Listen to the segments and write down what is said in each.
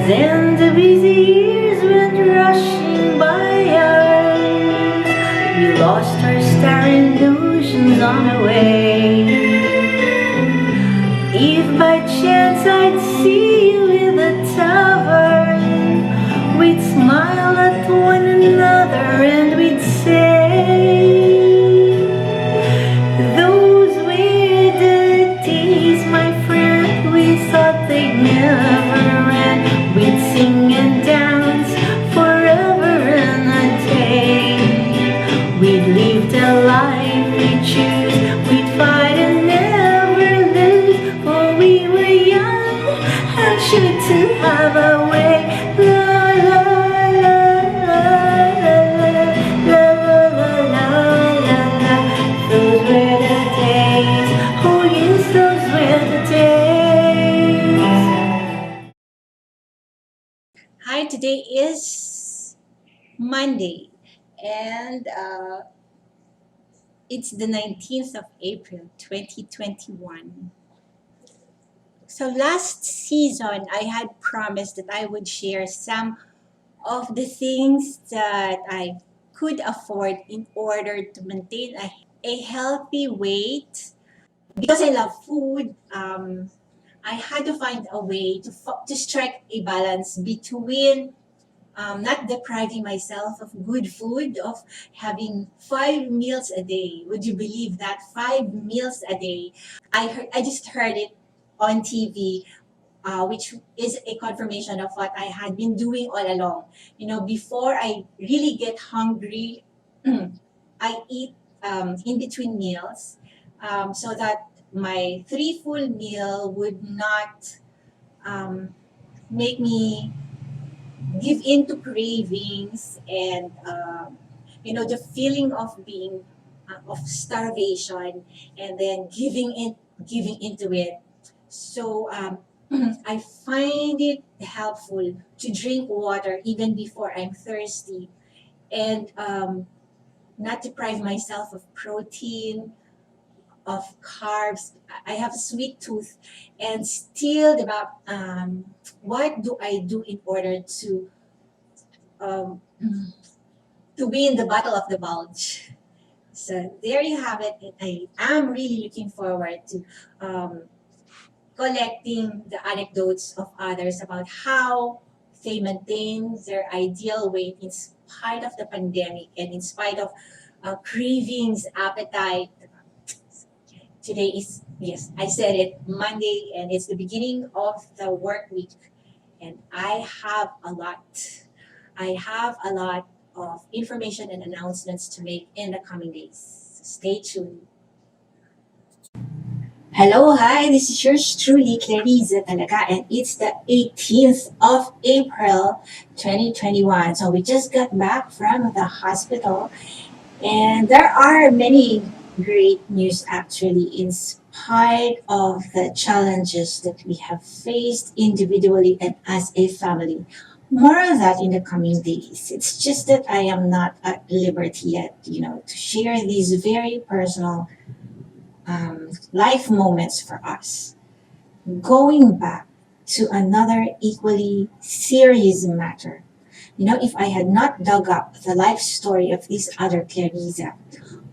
Then the busy years went rushing by us. We lost our starry illusions on the way. If by chance I'd see you in the tavern, we'd smile at one another and we'd say, those were the days, my friend, we thought they'd never end. We'd sing and dance forever and a day. We'd live the life we choose. We'd fight and never lose, for we were young and sure to have our way. La la la la la la la la la. Those were the days. Oh yes, those were the days. Hi, today is Monday, and it's the 19th of April, 2021. So last season, I had promised that I would share some of the things that I could afford in order to maintain a healthy weight. Because I love food, I had to find a way to strike a balance between not depriving myself of good food, of having 5 meals a day. Would you believe that? 5 meals a day. I just heard it on TV, which is a confirmation of what I had been doing all along. Before I really get hungry, I eat in between meals, so that my 3 full meal would not make me give in to cravings and the feeling of being of starvation, and then giving into it. So I find it helpful to drink water even before I'm thirsty, and not deprive myself of protein, of carbs. I have a sweet tooth, and still about what do I do in order um, to win the battle of the bulge. So there you have it. And I am really looking forward to um, collecting the anecdotes of others about how they maintain their ideal weight in spite of the pandemic and in spite of cravings, appetite. Today is, yes, I said it, Monday, and it's the beginning of the work week. And I have a lot of information and announcements to make in the coming days. Stay tuned. Hello, hi, this is yours truly, Clarissa talaga, and it's the 18th of April, 2021. So we just got back from the hospital, and there are many great news actually, in spite of the challenges that we have faced individually and as a family. More of that in the coming days. It's just that I am not at liberty yet, to share these very personal life moments for us. Going back to another equally serious matter. If I had not dug up the life story of this other Clarissa,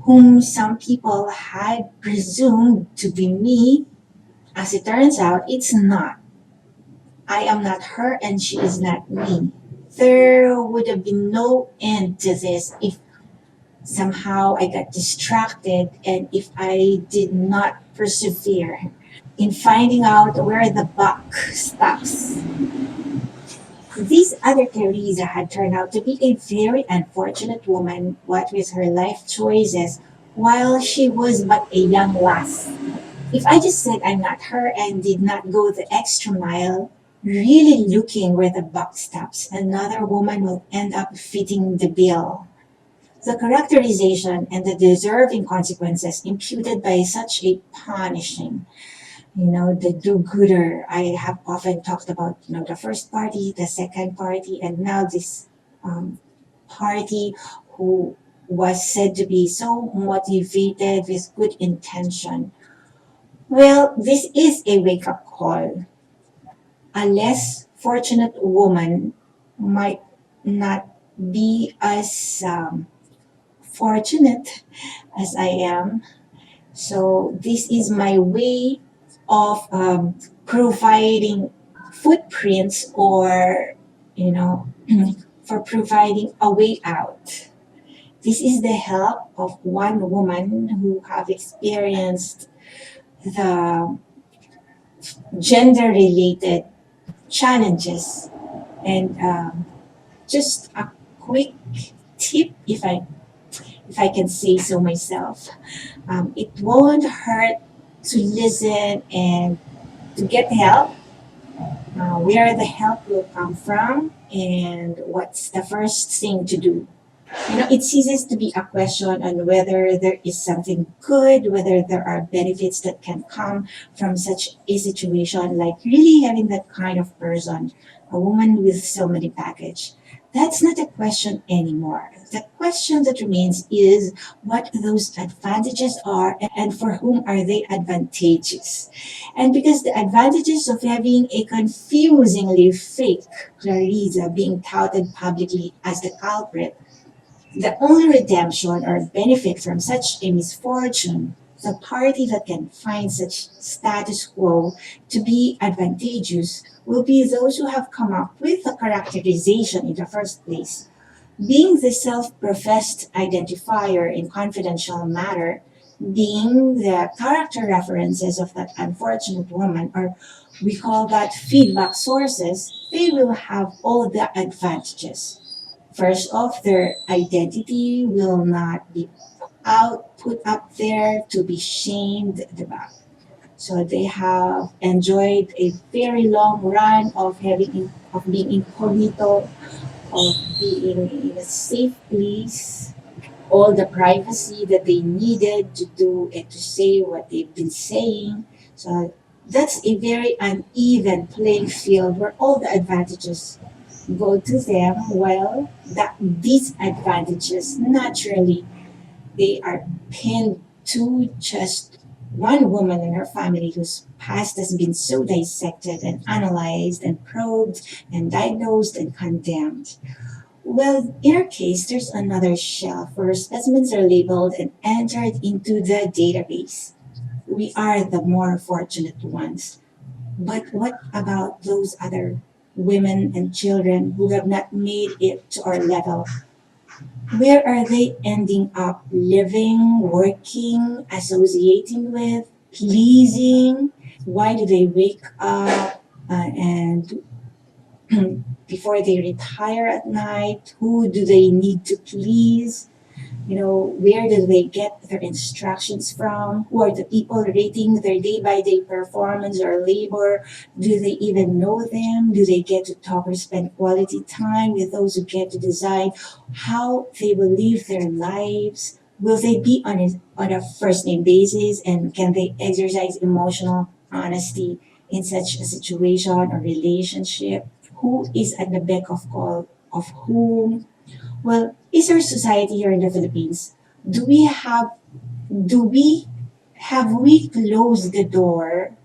whom some people had presumed to be me, as it turns out, it's not. I am not her and she is not me. There would have been no end to this if somehow I got distracted and if I did not persevere in finding out where the buck stops. This other Teresa had turned out to be a very unfortunate woman, what with her life choices, while she was but a young lass. If I just said I'm not her and did not go the extra mile, really looking where the buck stops, another woman will end up fitting the bill. The characterization and the deserving consequences imputed by such a punishing, the do-gooder. I have often talked about, the first party, the second party, and now this party who was said to be so motivated with good intention. Well, this is a wake-up call. A less fortunate woman might not be as fortunate as I am. So this is my way of providing footprints or, you know, for providing a way out. This is the help of one woman who have experienced the gender-related challenges. And just a quick tip, if I can say so myself, it won't hurt to listen and to get help. Where the help will come from, and what's the first thing to do. It ceases to be a question on whether there is something good, whether there are benefits that can come from such a situation, like really having that kind of person, a woman with so many baggage. That's not a question anymore. The question that remains is what those advantages are and for whom are they advantageous. And because the advantages of having a confusingly fake Clarissa being touted publicly as the culprit, the only redemption or benefit from such a misfortune, the party that can find such status quo to be advantageous, will be those who have come up with the characterization in the first place. Being the self professed identifier in confidential matter, being the character references of that unfortunate woman, or we call that feedback sources, they will have all the advantages. First off, their identity will not be put up there to be shamed about. So they have enjoyed a very long run of of being incognito, of being in a safe place, all the privacy that they needed to do and to say what they've been saying. So that's a very uneven playing field where all the advantages go to them, while that disadvantages naturally they are pinned to just one woman in her family whose past has been so dissected and analyzed and probed and diagnosed and condemned. Well, in our case, there's another shelf where specimens are labeled and entered into the database. We are the more fortunate ones. But what about those other women and children who have not made it to our level? Where are they ending up living, working, associating with, pleasing? Why do they wake up and before they retire at night? Who do they need to please? Where do they get their instructions from? Who are the people rating their day by day performance or labor? Do they even know them? Do they get to talk or spend quality time with those who get to decide how they will live their lives? Will they be on a first name basis, and can they exercise emotional honesty in such a situation or relationship? Who is at the beck of call of whom? Well, is our society here in the Philippines, do we have do we have we closed the door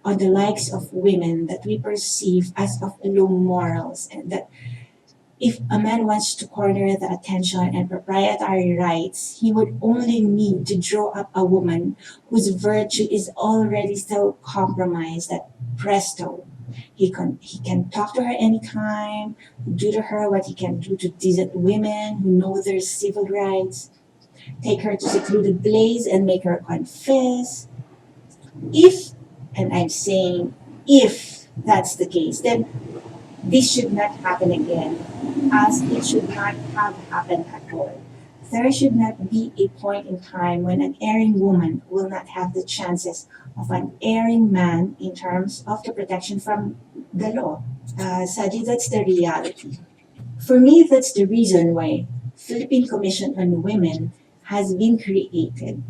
on the likes of women that we perceive as of low morals, and that if a man wants to corner the attention and proprietary rights, he would only need to draw up a woman whose virtue is already so compromised that presto, he can talk to her anytime, do to her what he can do to decent women who know their civil rights, take her to secluded place and make her confess. If, and I'm saying if that's the case, then this should not happen again, as it should not have happened at all. There should not be a point in time when an erring woman will not have the chances of an erring man in terms of the protection from the law. Sadly, that's the reality. For me, that's the reason why Philippine Commission on Women has been created.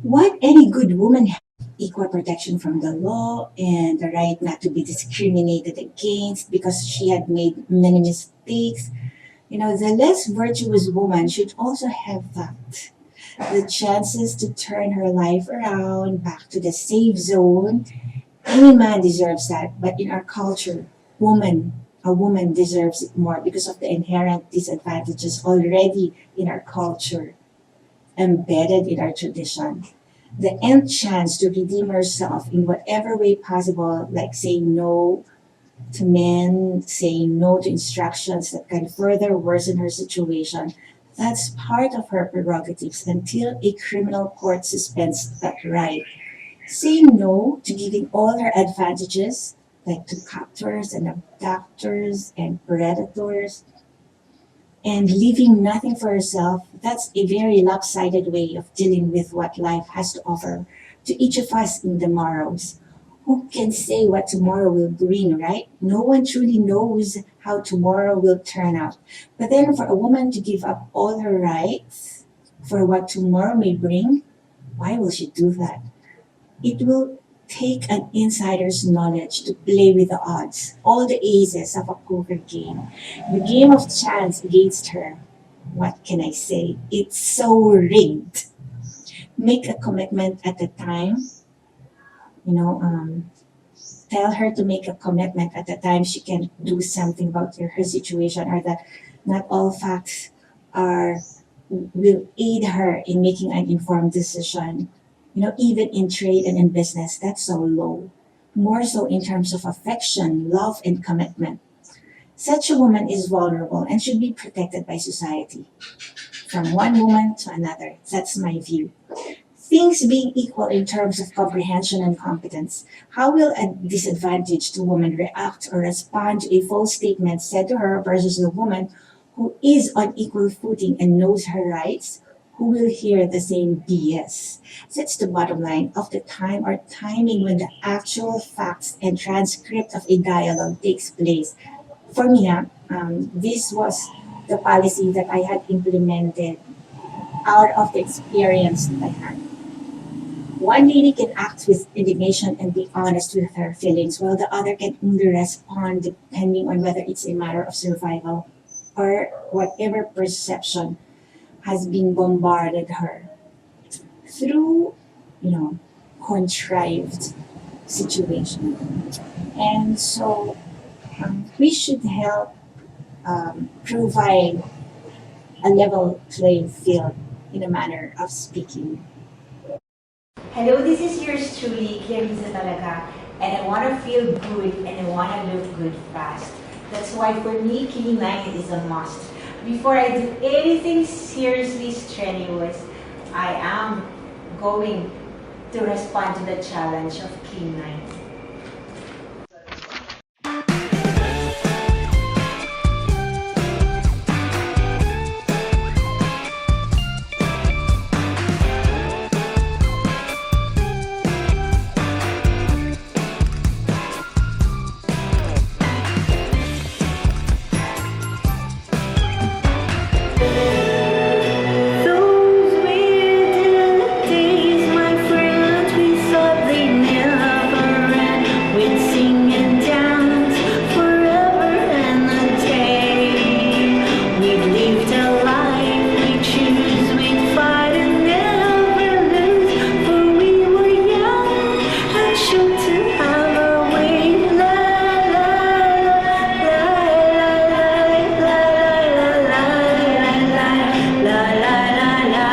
What any good woman has: equal protection from the law and the right not to be discriminated against because she had made many mistakes. The less virtuous woman should also have that. The chances to turn her life around back to the safe zone. Any man deserves that, but in our culture, a woman deserves it more because of the inherent disadvantages already in our culture, embedded in our tradition. The nth chance to redeem herself in whatever way possible, like saying no to men, saying no to instructions that can further worsen her situation, that's part of her prerogatives until a criminal court suspends that right. Saying no to giving all her advantages, like to captors and abductors and predators, and leaving nothing for herself, that's a very lopsided way of dealing with what life has to offer to each of us in the morrows. Who can say what tomorrow will bring, right? No one truly knows how tomorrow will turn out. But then for a woman to give up all her rights for what tomorrow may bring, why will she do that? It will take an insider's knowledge to play with the odds, all the aces of a poker game, the game of chance against her. What can I say? It's so rigged. Make a commitment at the time, you know, tell her to make a commitment at the time she can do something about her situation, or that not all facts are will aid her in making an informed decision. Even in trade and in business, that's so low. More so in terms of affection, love, and commitment. Such a woman is vulnerable and should be protected by society. From one woman to another. That's my view. Things being equal in terms of comprehension and competence, how will a disadvantaged woman react or respond to a false statement said to her versus the woman who is on equal footing and knows her rights, who will hear the same BS? That's the bottom line of the time or timing when the actual facts and transcript of a dialogue takes place. For me, this was the policy that I had implemented out of the experience that I had. One lady can act with indignation and be honest with her feelings, while the other can only respond depending on whether it's a matter of survival or whatever perception has been bombarded her through, contrived situation. And so we should help provide a level playing field in a manner of speaking. Hello, this is yours truly, Clarissa talaga, and I want to feel good and I want to look good fast. That's why for me, King 9 is a must. Before I do anything seriously strenuous, I am going to respond to the challenge of King 9. Those were the days, my friend, we thought they never end. We'd sing and dance forever and a day. We'd live the life we choose, we'd fight and never lose. For we were young and sure to have our way. La la la la la la la la la la la.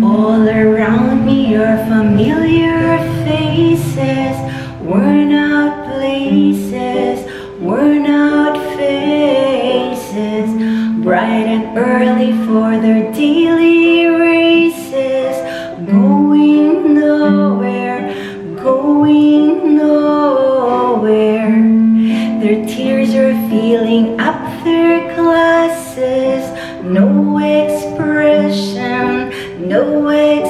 All around me are familiar faces, worn out places, worn out faces, bright and early for their daily races, going nowhere, going nowhere. Their tears are filling up their glasses, no expression, no expression.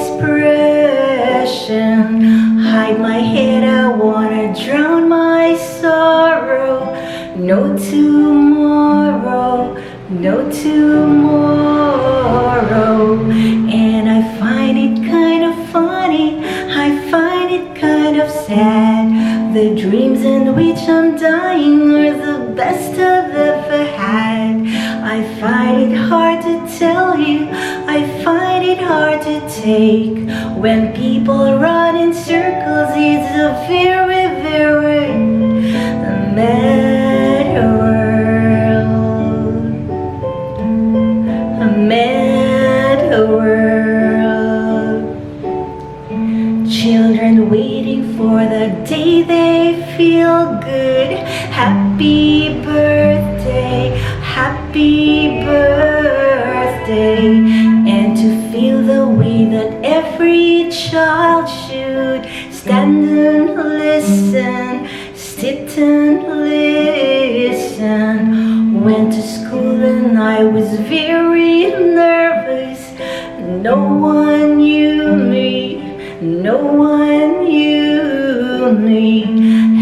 no tomorrow. And I find it kind of funny, I find it kind of sad. The dreams in which I'm dying are the best I've ever had. I find it hard to tell you, I find it hard to take. When people run in circles, it's a very, very mad world. A mad world. Children waiting for the day they feel good. Happy birthday, happy birthday. And to feel the way that every child should stand and listen, sit and listen. Went to school and I was very nervous. No one knew me, no one knew me.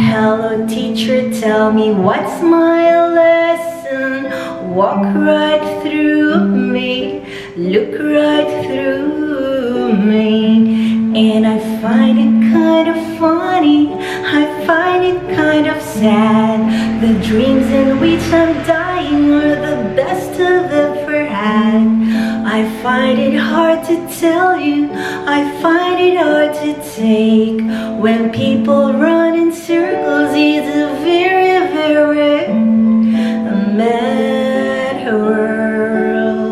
Hello teacher, tell me what's my lesson. Walk right through me, look right through me. And I find it kind of funny, I find it kind of sad. The dreams in which I'm dying are the best I've ever had. I find it hard to tell you, I find it hard to take. When people run in circles, it's a very, very mad world.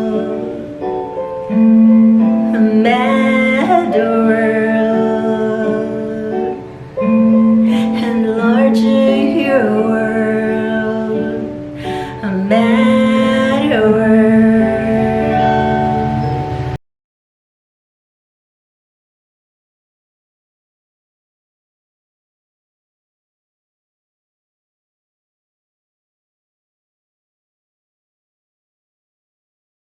A mad world. And larger your world.